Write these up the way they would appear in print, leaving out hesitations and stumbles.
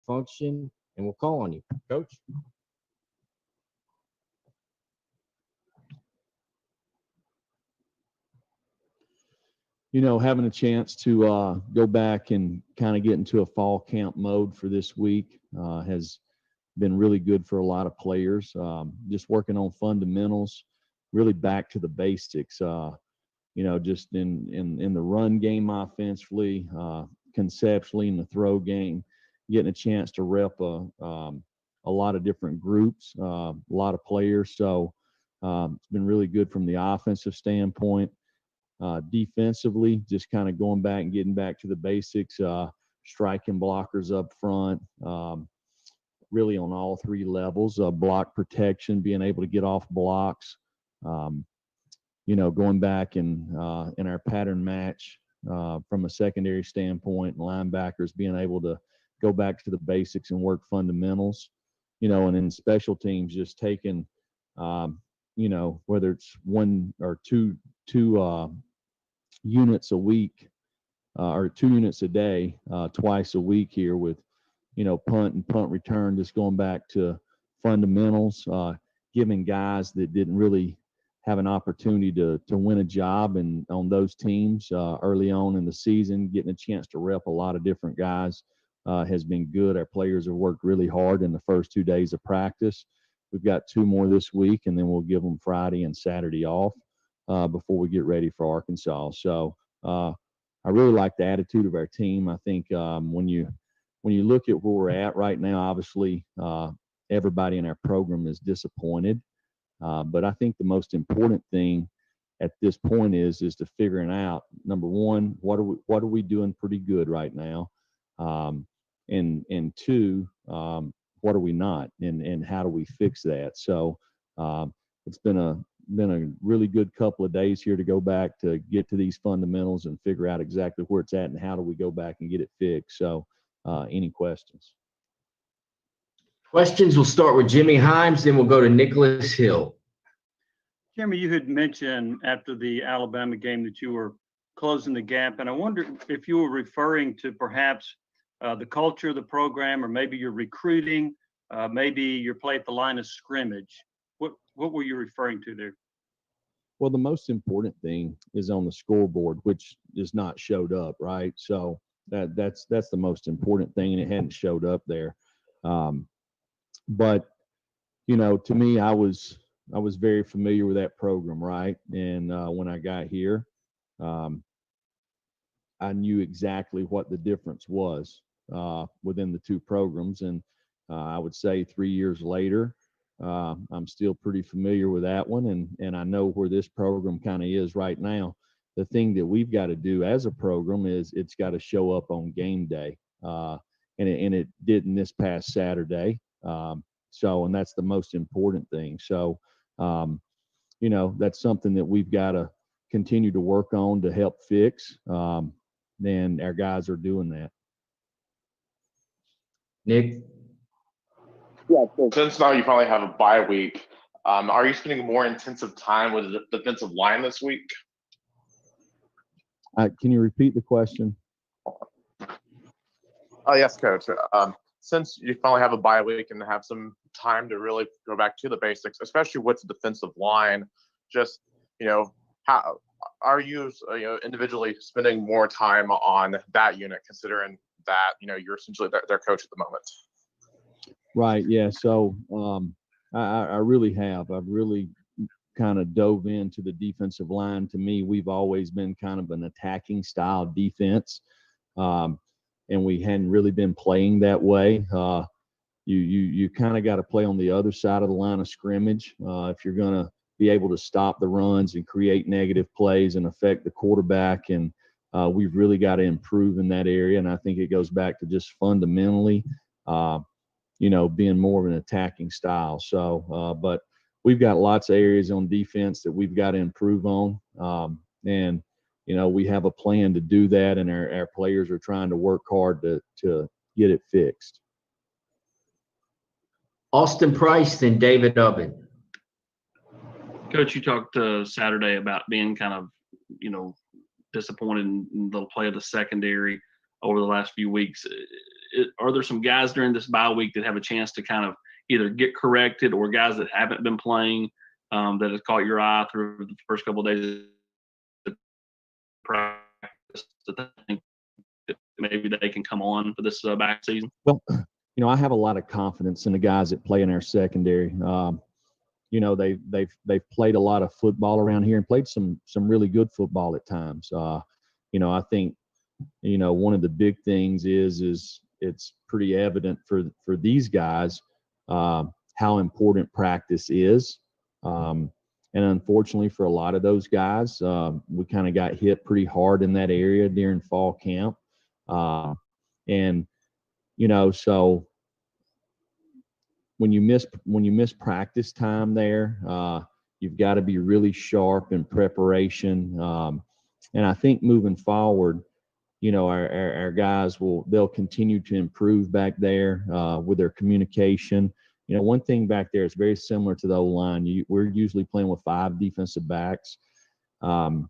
function, and we'll call on you, Coach. Having a chance to go back and kind of get into a fall camp mode for this week has been really good for a lot of players. Just working on fundamentals, really back to the basics. Just in the run game offensively, conceptually in the throw game, getting a chance to rep a lot of different groups, a lot of players. So it's been really good from the offensive standpoint. Defensively, just kind of going back and getting back to the basics, striking blockers up front, really on all three levels, block protection, being able to get off blocks, going back and in our pattern match from a secondary standpoint, and linebackers being able to go back to the basics and work fundamentals, and in special teams, just taking, whether it's one or two units a week or 2 units a day, twice a week here with, punt and punt return, just going back to fundamentals, giving guys that didn't really have an opportunity to win a job and on those teams early on in the season, getting a chance to rep a lot of different guys has been good. Our players have worked really hard in the first 2 days of practice. We've got 2 more this week, and then we'll give them Friday and Saturday off before we get ready for Arkansas. So I really like the attitude of our team. I think when you look at where we're at right now, obviously everybody in our program is disappointed. But I think the most important thing at this point is to figuring out, number one, what are we doing pretty good right now, and two, what are we not, and how do we fix that? So it's been a really good couple of days here to go back to get to these fundamentals and figure out exactly where it's at and how do we go back and get it fixed. So any questions? Questions, we'll start with Jimmy Himes, then we'll go to Nicholas Hill. Jeremy, you had mentioned after the Alabama game that you were closing the gap, and I wonder if you were referring to perhaps the culture of the program, or maybe your recruiting, maybe your play at the line of scrimmage. What were you referring to there? Well, the most important thing is on the scoreboard, which is not showed up, right? So that's the most important thing, and it hadn't showed up there. But to me, I was very familiar with that program, right? And when I got here, I knew exactly what the difference was within the two programs. And I would say 3 years later, I'm still pretty familiar with that one, and I know where this program kind of is right now. The thing that we've got to do as a program is it's got to show up on game day, and it didn't this past Saturday. And that's the most important thing. So, that's something that we've got to continue to work on to help fix. And our guys are doing that. Nick? Yeah, so since now you probably have a bye week, are you spending more intensive time with the defensive line this week? Can you repeat the question? Oh, yes, Coach. Since you finally have a bye week and have some time to really go back to the basics, especially with the defensive line, just, how are you, individually spending more time on that unit, considering that, you're essentially their coach at the moment? Right. Yeah. So I really have. I've really kind of dove into the defensive line. To me, we've always been kind of an attacking style defense, and we hadn't really been playing that way. You kind of got to play on the other side of the line of scrimmage if you're going to be able to stop the runs and create negative plays and affect the quarterback. And we've really got to improve in that area. And I think it goes back to just fundamentally, being more of an attacking style. So, but we've got lots of areas on defense that we've got to improve on. And we have a plan to do that, and our players are trying to work hard to get it fixed. Austin Price, then David Ubbin. Coach, you talked Saturday about being kind of, disappointed in the play of the secondary over the last few weeks. are there some guys during this bye week that have a chance to kind of either get corrected, or guys that haven't been playing that have caught your eye through the first couple of days of practice that think that maybe they can come on for this back season? Well, I have a lot of confidence in the guys that play in our secondary. They've played a lot of football around here and played some really good football at times. I think, one of the big things is it's pretty evident for these guys how important practice is. And unfortunately for a lot of those guys, we kind of got hit pretty hard in that area during fall camp. So when you miss practice time there, you've got to be really sharp in preparation. And I think moving forward, our guys they'll continue to improve back there with their communication. One thing back there is very similar to the O-line. We're usually playing with 5 defensive backs. And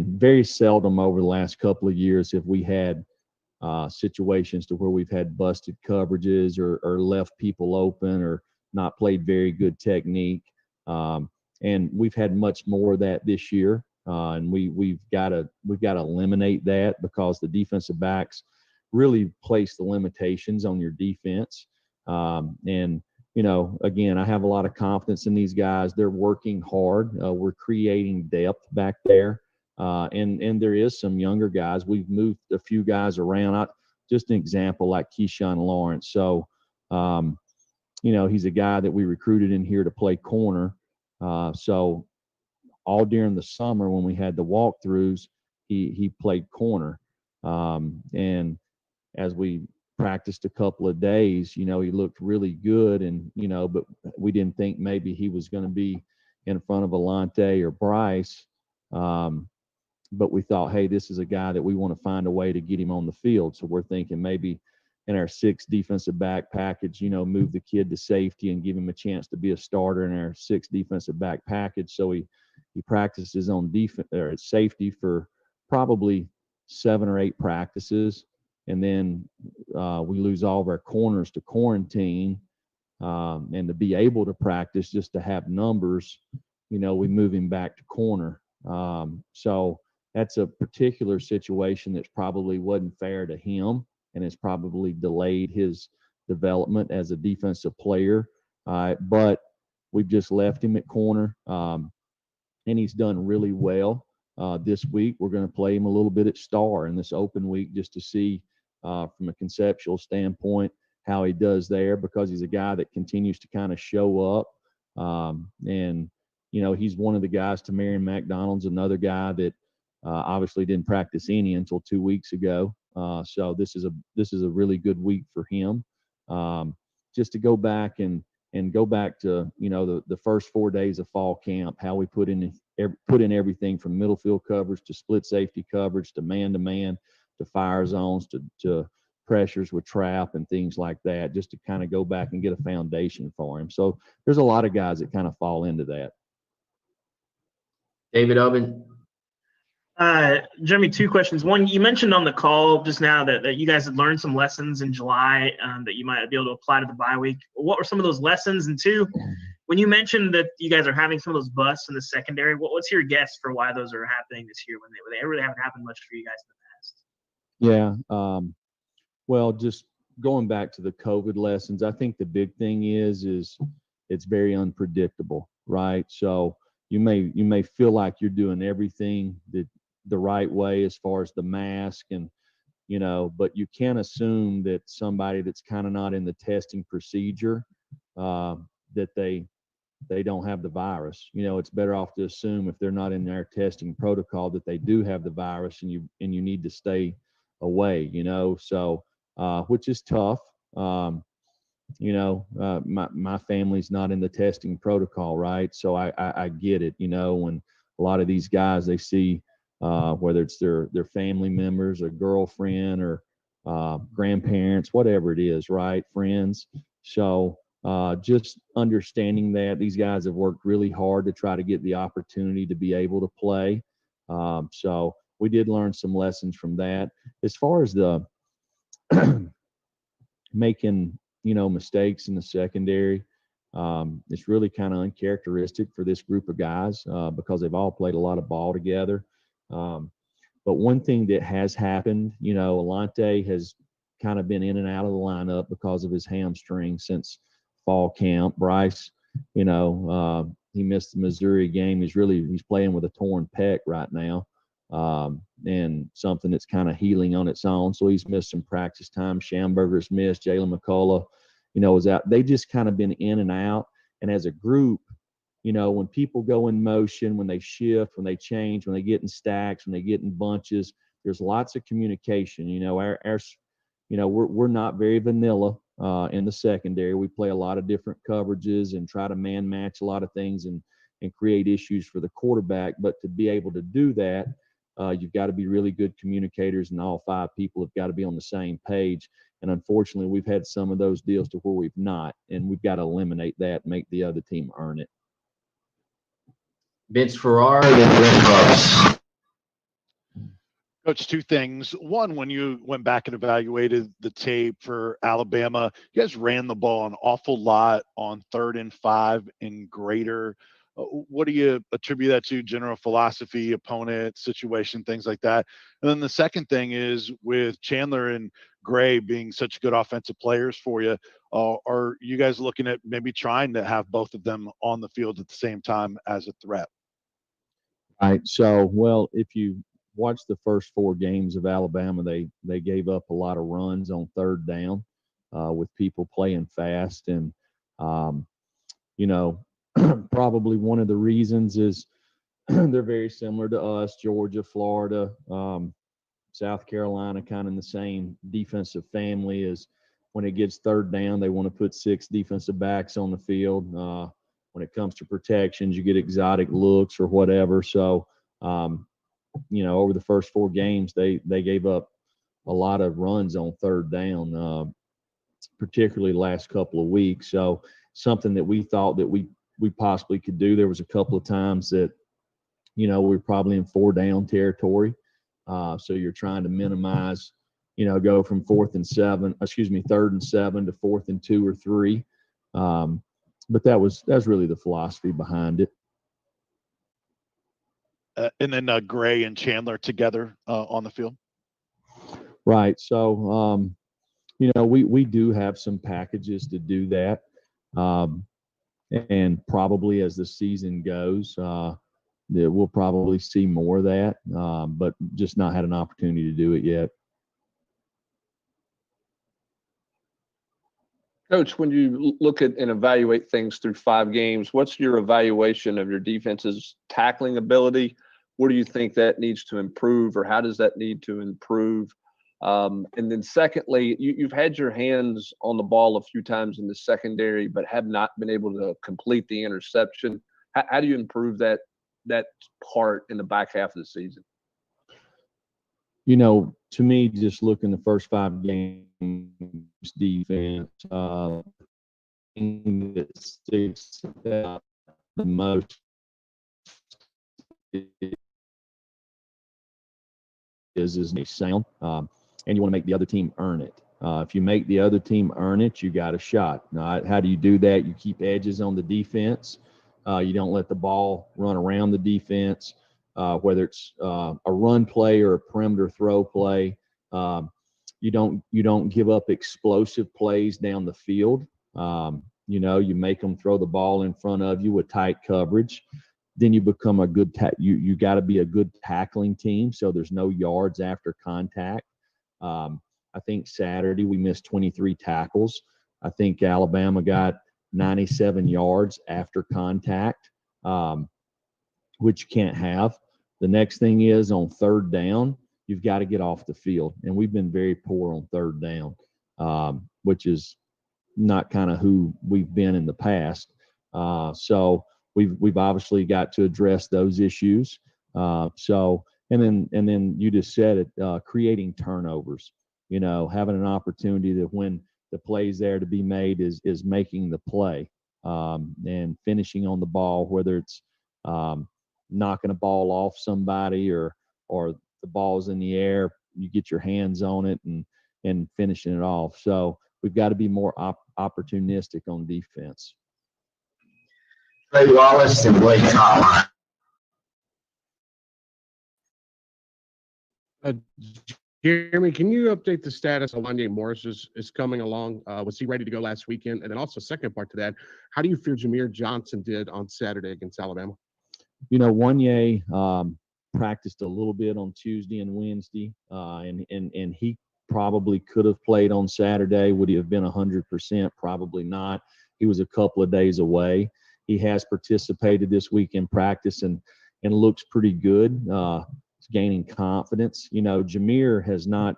very seldom over the last couple of years have we had situations to where we've had busted coverages or left people open or not played very good technique. And we've had much more of that this year. And we've got to eliminate that, because the defensive backs really place the limitations on your defense. Again, I have a lot of confidence in these guys. They're working hard. We're creating depth back there. And there is some younger guys. We've moved a few guys around. Just an example, like Keyshawn Lawrence. So, he's a guy that we recruited in here to play corner. So all during the summer when we had the walkthroughs, he played corner. And as we practiced a couple of days, he looked really good, and but we didn't think maybe he was going to be in front of Alante or Bryce. But we thought, hey, this is a guy that we want to find a way to get him on the field. So we're thinking maybe in our 6 defensive back package, move the kid to safety and give him a chance to be a starter in our 6 defensive back package. So he practices on defense or safety for probably 7 or 8 practices. And then we lose all of our corners to quarantine, and to be able to practice just to have numbers, we move him back to corner. So that's a particular situation that's probably wasn't fair to him, and it's probably delayed his development as a defensive player. But we've just left him at corner, and he's done really well. This week, we're going to play him a little bit at star in this open week just to see from a conceptual standpoint how he does there, because he's a guy that continues to kind of show up. And he's one of the guys. Tamarion McDonald's another guy that obviously didn't practice any until 2 weeks ago. So this is a really good week for him. Just to go back and go back to the first 4 days of fall camp, how we put in everything from middle field coverage to split safety coverage to man to fire zones to pressures with trap and things like that, just to kind of go back and get a foundation for him. So there's a lot of guys that kind of fall into that. David Oven. Jeremy, 2 questions. One, you mentioned on the call just now that you guys had learned some lessons in July that you might be able to apply to the bye week. What were some of those lessons? And 2, when you mentioned that you guys are having some of those busts in the secondary, what's your guess for why those are happening this year when they really haven't happened much for you guys in the past? Yeah. Well, just going back to the COVID lessons, I think the big thing is it's very unpredictable, right? So you may feel like you're doing everything the right way as far as the mask and, but you can't assume that somebody that's kind of not in the testing procedure, that they don't have the virus. It's better off to assume if they're not in their testing protocol that they do have the virus, and you need to stay away, so which is tough. My family's not in the testing protocol, right? So I get it, when a lot of these guys, they see whether it's their family members or girlfriend or grandparents, whatever it is, right? Friends. So just understanding that these guys have worked really hard to try to get the opportunity to be able to play. So we did learn some lessons from that. As far as the making, mistakes in the secondary. It's really kind of uncharacteristic for this group of guys because they've all played a lot of ball together. But one thing that has happened, Alante has kind of been in and out of the lineup because of his hamstring since fall camp. Bryce, he missed the Missouri game. He's playing with a torn pec right now, and something that's kind of healing on its own. So he's missed some practice time. Schamberger's missed. Jalen McCullough, was out. They just kind of been in and out. And as a group, when people go in motion, when they shift, when they change, when they get in stacks, when they get in bunches, there's lots of communication. We're not very vanilla in the secondary. We play a lot of different coverages and try to man match a lot of things and create issues for the quarterback. But to be able to do that, you've got to be really good communicators, and all 5 people have got to be on the same page. And unfortunately, we've had some of those deals to where we've not, and we've got to eliminate that, make the other team earn it. Vince Ferrara, then Brent Bucks. Coach, 2 things. One, when you went back and evaluated the tape for Alabama, you guys ran the ball an awful lot on 3rd and 5 and greater. What do you attribute that to? General philosophy, opponent, situation, things like that? And then the second thing is, with Chandler and Gray being such good offensive players for you, are you guys looking at maybe trying to have both of them on the field at the same time as a threat? Right. So, well, if you watch the first 4 games of Alabama, they gave up a lot of runs on 3rd down with people playing fast. And, probably one of the reasons is they're very similar to us, Georgia, Florida, South Carolina, kind of in the same defensive family. As when it gets 3rd down, they want to put 6 defensive backs on the field. When it comes to protections, you get exotic looks or whatever. So, over the first 4 games, they gave up a lot of runs on 3rd down, particularly the last couple of weeks. So something that we thought that we possibly could do. There was a couple of times that, we were probably in 4-down territory. So you're trying to minimize, go from 3rd and 7 to 4th and 2 or 3. But that's really the philosophy behind it. And then Gray and Chandler together on the field. Right. So, we do have some packages to do that. And probably as the season goes, we'll probably see more of that, but just not had an opportunity to do it yet. Coach, when you look at and evaluate things through 5 games, what's your evaluation of your defense's tackling ability? What do you think that needs to improve, or how does that need to improve? And then secondly, you've had your hands on the ball a few times in the secondary, but have not been able to complete the interception. How do you improve that part in the back half of the season? To me, just looking the first 5 games defense, thing that sticks out the most is a sound, and you want to make the other team earn it. If you make the other team earn it, you got a shot. Now, how do you do that? You keep edges on the defense. You don't let the ball run around the defense, whether it's a run play or a perimeter throw play. You don't give up explosive plays down the field. You make them throw the ball in front of you with tight coverage. Then you become a good you got to be a good tackling team, so there's no yards after contact. I think Saturday we missed 23 tackles. I think Alabama got 97 yards after contact, which you can't have. The next thing is on 3rd down, you've got to get off the field, and we've been very poor on 3rd down, which is not kind of who we've been in the past. So we've obviously got to address those issues. And then you just said it, creating turnovers. Having an opportunity that when the play's there to be made is making the play, and finishing on the ball, whether it's knocking a ball off somebody or the ball's in the air, you get your hands on it and and finishing it off. So we've got to be more opportunistic on defense. Trey Wallace and Blake Cotline. Jeremy, can you update the status of Wanye Morris is coming along? Was he ready to go last weekend? And then also, second part to that, how do you feel Jameer Johnson did on Saturday against Alabama? You know, Wanye practiced a little bit on Tuesday and Wednesday, and he probably could have played on Saturday. Would he have been 100%? Probably not. He was a couple of days away. He has participated this week in practice and looks pretty good. Gaining confidence. You know, Jameer has not,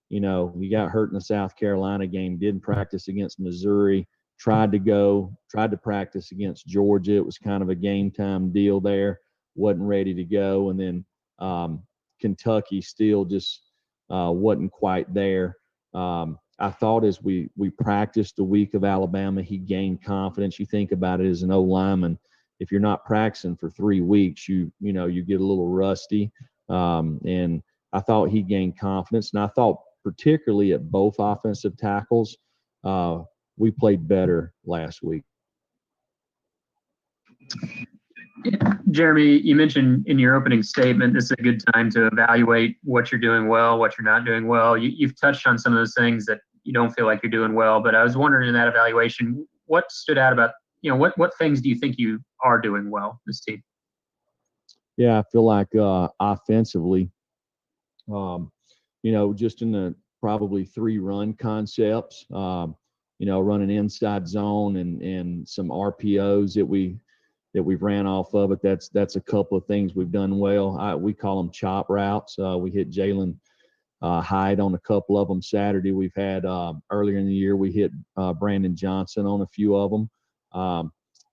you know, he got hurt in the South Carolina game, didn't practice against Missouri, tried to practice against Georgia. It was kind of a game time deal there, wasn't ready to go. And then Kentucky still just wasn't quite there. I thought as we practiced the week of Alabama, he gained confidence. You think about it as an O-lineman, if you're not practicing for 3 weeks, you get a little rusty. And I thought he gained confidence. And I thought particularly at both offensive tackles, we played better last week. Jeremy, you mentioned in your opening statement, this is a good time to evaluate what you're doing well, what you're not doing well. You've touched on some of those things that you don't feel like you're doing well, but I was wondering in that evaluation, what stood out about, what things do you think you are doing well, this team? Yeah, I feel like offensively, just in the probably 3 run concepts, running inside zone and some RPOs that we've ran off of it. That's a couple of things we've done well. We call them chop routes. We hit Jalen Hyde on a couple of them Saturday. We've had earlier in the year, we hit Brandon Johnson on a few of them.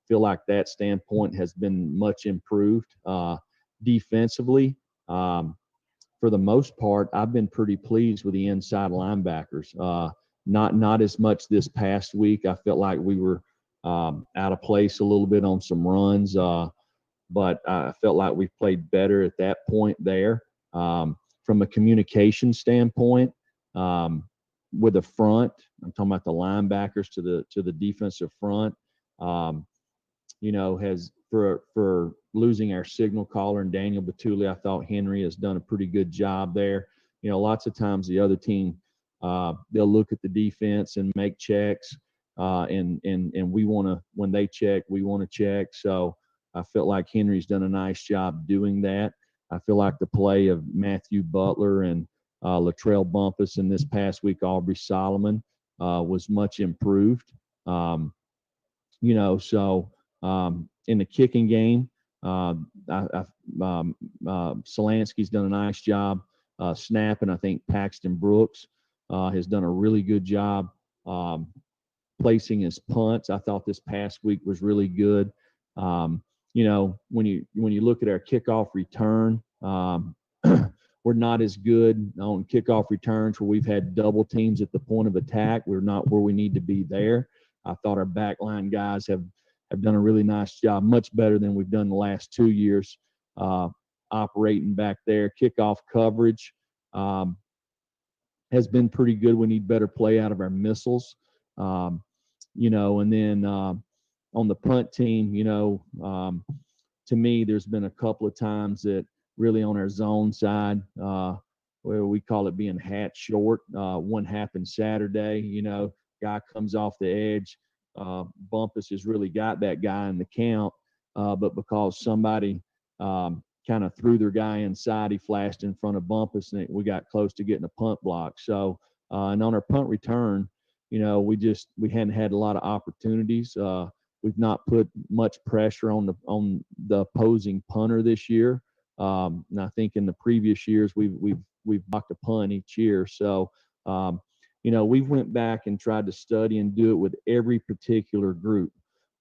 Feel like that standpoint has been much improved. Defensively, for the most part, I've been pretty pleased with the inside linebackers. Not as much this past week. I felt like we were out of place a little bit on some runs, but I felt like we played better at that point there. From a communication standpoint, with the front, I'm talking about the linebackers to the defensive front. Has for losing our signal caller and Daniel Batuli, I thought Henry has done a pretty good job there. Lots of times the other team, they'll look at the defense and make checks, and we want to, when they check, we want to check. So I felt like Henry's done a nice job doing that. I feel like the play of Matthew Butler and Latrell Bumpus in this past week, Aubrey Solomon, was much improved. In the kicking game, Solansky's done a nice job snapping. I think Paxton Brooks has done a really good job placing his punts. I thought this past week was really good. When you look at our kickoff return, we're not as good on kickoff returns where we've had double teams at the point of attack. We're not where we need to be there. I thought our backline guys have done a really nice job, much better than we've done the last 2 years, operating back there. Kickoff coverage has been pretty good. We need better play out of our missiles, and then on the punt team, to me, there's been a couple of times that really on our zone side, where we call it being hat short. One happened Saturday, guy comes off the edge. Bumpus has really got that guy in the count, but because somebody kind of threw their guy inside, he flashed in front of Bumpus, and we got close to getting a punt block. So, and on our punt return, we hadn't had a lot of opportunities. We've not put much pressure on the opposing punter this year, and I think in the previous years we've blocked a punt each year. So. We went back and tried to study and do it with every particular group.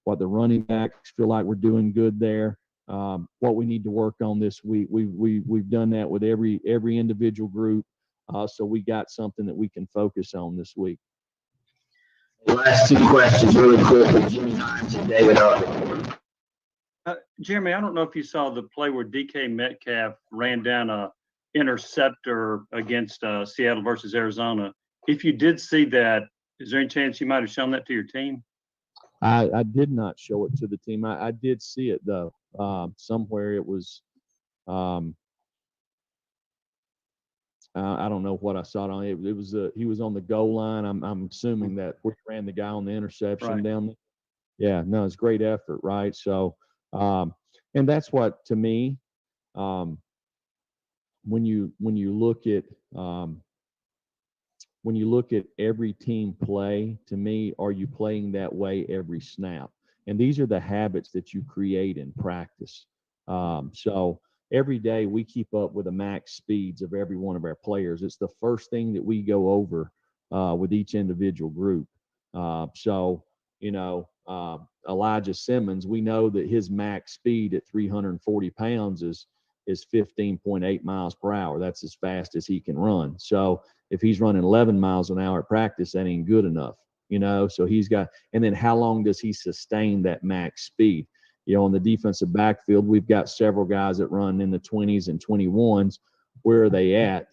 What the running backs feel like we're doing good there. What we need to work on this week. We've done that with every individual group. So we got something that we can focus on this week. Last 2 questions, really quick, with Jimmy Himes and David Harvey. Jeremy, I don't know if you saw the play where DK Metcalf ran down a interceptor against Seattle versus Arizona. if you did see that, is there any chance you might have shown that to your team? I did not show it to the team. I did see it though. Somewhere it was. I don't know what I saw it on. It was he was on the goal line. I'm assuming that we ran the guy on the interception Right. down there. Yeah, no, it's great effort, right? So, and that's what to me, when you look at every team play, to me, are you playing that way every snap? And these are the habits that you create in practice. So every day we keep up with the max speeds of every one of our players. It's the first thing that we go over with each individual group. So, Elijah Simmons, we know that his max speed at 340 pounds is 15.8 miles per hour. That's as fast as he can run. So if he's running 11 miles an hour at practice, that ain't good enough, So he's got, and then how long does he sustain that max speed? On the defensive backfield, we've got several guys that run in the 20s and 21s. Where are they at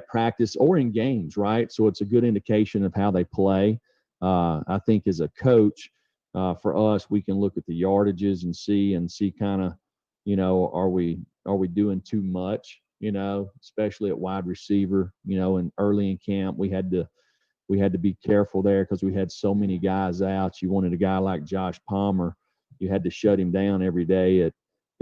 practice or in games, right? So it's a good indication of how they play. I think as a coach, for us, we can look at the yardages and see kind of, are we doing too much, especially at wide receiver, and early in camp, we had to be careful there because we had so many guys out. You wanted a guy like Josh Palmer, you had to shut him down every day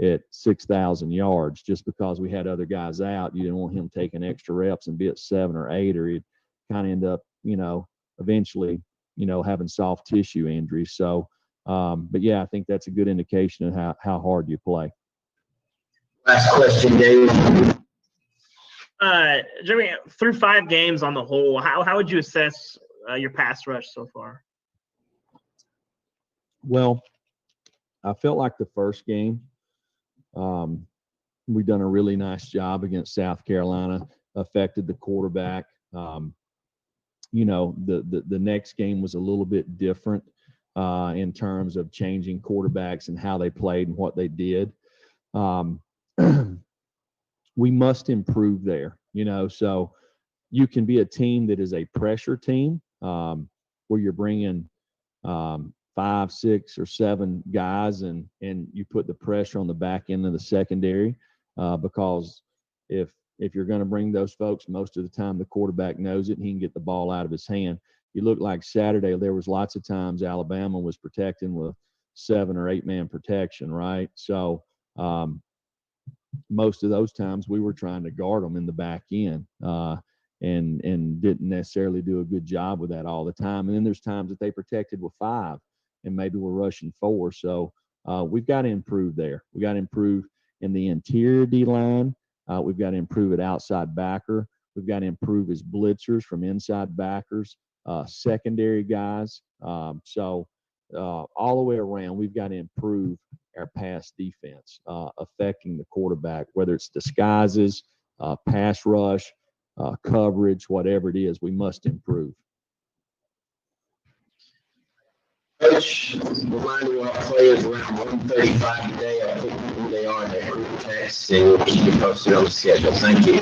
at 6,000 yards just because we had other guys out. You didn't want him taking extra reps and be at 7 or 8, or he'd kind of end up, eventually, having soft tissue injuries. So, but yeah, I think that's a good indication of how hard you play. Last question, Dave. Jeremy, through 5 games on the whole, how would you assess your pass rush so far? Well, I felt like the first game, we've done a really nice job against South Carolina, affected the quarterback. The next game was a little bit different in terms of changing quarterbacks and how they played and what they did. We must improve there, so you can be a team that is a pressure team where you're bringing 5, 6, or 7 guys and you put the pressure on the back end of the secondary because if you're going to bring those folks, most of the time the quarterback knows it and he can get the ball out of his hand. You look like Saturday, there was lots of times Alabama was protecting with 7 or 8 man protection, right? So most of those times we were trying to guard them in the back end and didn't necessarily do a good job with that all the time. And then there's times that they protected with 5 and maybe we're rushing 4. So we've got to improve there. We got to improve in the interior D line. We've got to improve at outside backer. We've got to improve as blitzers from inside backers, secondary guys. So all the way around, we've got to improve our pass defense, affecting the quarterback, whether it's disguises, pass rush, coverage, whatever it is, we must improve. Coach, remind me what players around 135 today. I'll put who they are in their group text and we'll keep you posted on the schedule. Thank you.